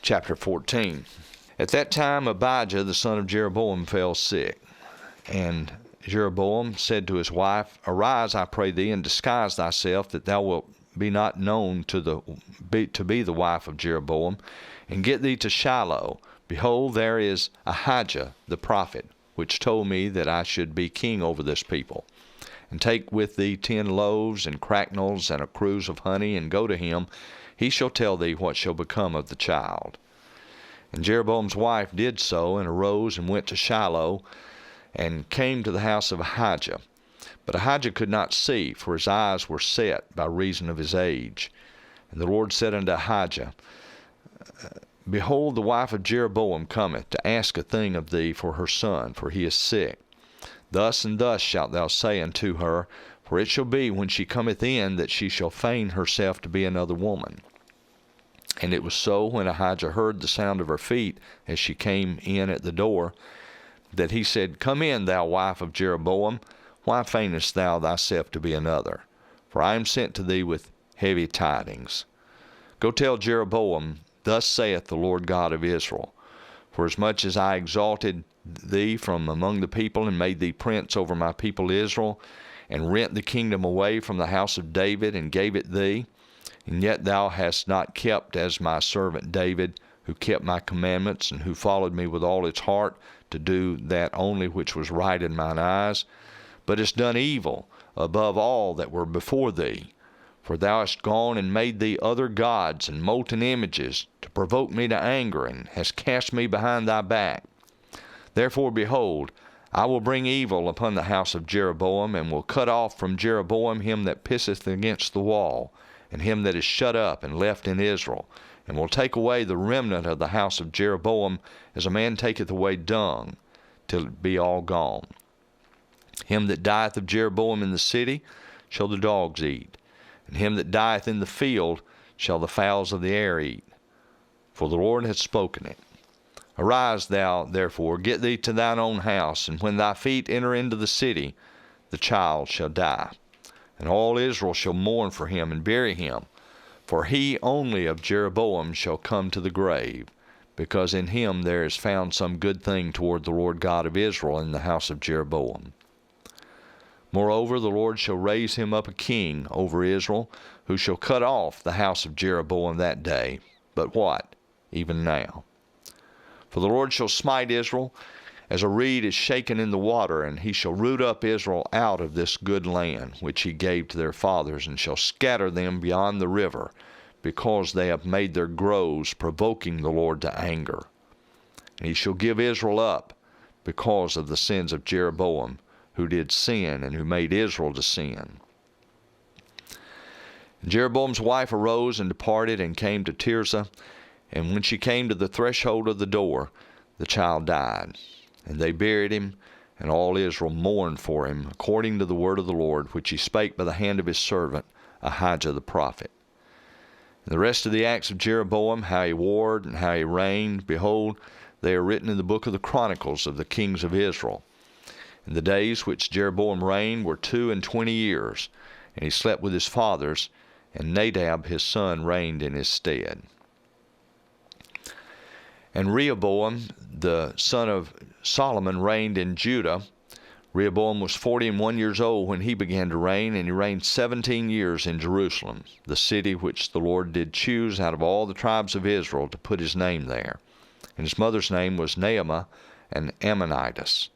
Chapter 14. At that time Abijah the son of Jeroboam fell sick, and Jeroboam said to his wife, Arise, I pray thee, and disguise thyself, that thou wilt be not known to be the wife of Jeroboam, and get thee to Shiloh. Behold, there is Ahijah the prophet, which told me that I should be king over this people. And take with thee 10 loaves and cracknels and a cruse of honey, and go to him. He shall tell thee what shall become of the child. And Jeroboam's wife did so, and arose and went to Shiloh, and came to the house of Ahijah. But Ahijah could not see, for his eyes were set by reason of his age. And the Lord said unto Ahijah, Behold, the wife of Jeroboam cometh to ask a thing of thee for her son, for he is sick. Thus and thus shalt thou say unto her, for it shall be when she cometh in, that she shall feign herself to be another woman. And it was so, when Ahijah heard the sound of her feet as she came in at the door, that he said, Come in, thou wife of Jeroboam. Why feignest thou thyself to be another? For I am sent to thee with heavy tidings. Go tell Jeroboam, Thus saith the Lord God of Israel, Forasmuch as I exalted thee from among the people, and made thee prince over my people Israel, and rent the kingdom away from the house of David, and gave it thee, and yet thou hast not kept as my servant David, who kept my commandments, and who followed me with all its heart, to do that only which was right in mine eyes, but hast done evil above all that were before thee. For thou hast gone and made thee other gods and molten images, to provoke me to anger, and hast cast me behind thy back. Therefore, behold, I will bring evil upon the house of Jeroboam, and will cut off from Jeroboam him that pisseth against the wall, and him that is shut up and left in Israel, and will take away the remnant of the house of Jeroboam, as a man taketh away dung, till it be all gone. Him that dieth of Jeroboam in the city shall the dogs eat, and him that dieth in the field shall the fowls of the air eat. For the Lord hath spoken it. Arise thou, therefore, get thee to thine own house, and when thy feet enter into the city, the child shall die. And all Israel shall mourn for him, and bury him. For he only of Jeroboam shall come to the grave, because in him there is found some good thing toward the Lord God of Israel in the house of Jeroboam. Moreover, the Lord shall raise him up a king over Israel, who shall cut off the house of Jeroboam that day. But what? Even now. For the Lord shall smite Israel, as a reed is shaken in the water, and he shall root up Israel out of this good land, which he gave to their fathers, and shall scatter them beyond the river, because they have made their groves, provoking the Lord to anger. And he shall give Israel up, because of the sins of Jeroboam, who did sin, and who made Israel to sin. And Jeroboam's wife arose and departed, and came to Tirzah. And when she came to the threshold of the door, the child died. And they buried him, and all Israel mourned for him, according to the word of the Lord, which he spake by the hand of his servant Ahijah the prophet. And the rest of the acts of Jeroboam, how he warred and how he reigned, behold, they are written in the book of the Chronicles of the kings of Israel. And the days which Jeroboam reigned were 22 years, and he slept with his fathers, and Nadab his son reigned in his stead. And Rehoboam, the son of Solomon, reigned in Judah. Rehoboam was 41 years old when he began to reign, and he reigned 17 years in Jerusalem, the city which the Lord did choose out of all the tribes of Israel to put his name there. And his mother's name was Naamah, an Ammonitess.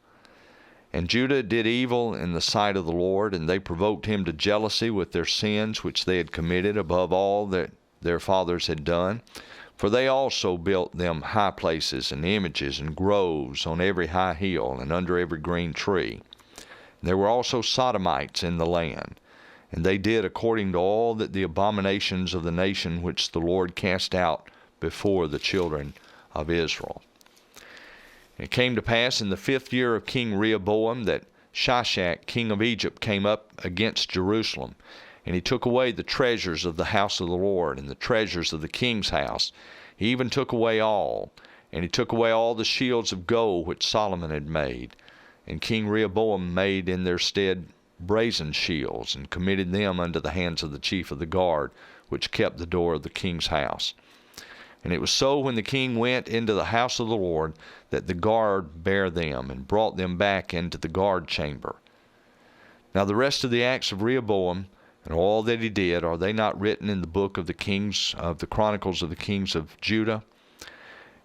And Judah did evil in the sight of the Lord, and they provoked him to jealousy with their sins which they had committed above all that their fathers had done. For they also built them high places and images and groves on every high hill and under every green tree. And there were also Sodomites in the land, and they did according to all that the abominations of the nation which the Lord cast out before the children of Israel. And it came to pass in the 5th year of King Rehoboam that Shishak, king of Egypt, came up against Jerusalem. And he took away the treasures of the house of the Lord, and the treasures of the king's house. He even took away all. And he took away all the shields of gold which Solomon had made. And King Rehoboam made in their stead brazen shields, and committed them unto the hands of the chief of the guard, which kept the door of the king's house. And it was so when the king went into the house of the Lord that the guard bare them and brought them back into the guard chamber. Now the rest of the acts of Rehoboam and all that he did, are they not written in the book of the kings of the Chronicles of the kings of Judah?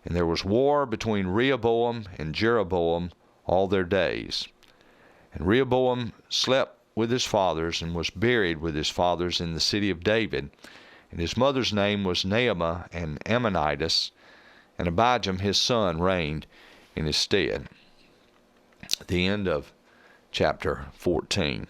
And there was war between Rehoboam and Jeroboam all their days. And Rehoboam slept with his fathers and was buried with his fathers in the city of David. And his mother's name was Naamah an Ammonitess, and Abijam his son reigned in his stead. The end of chapter 14.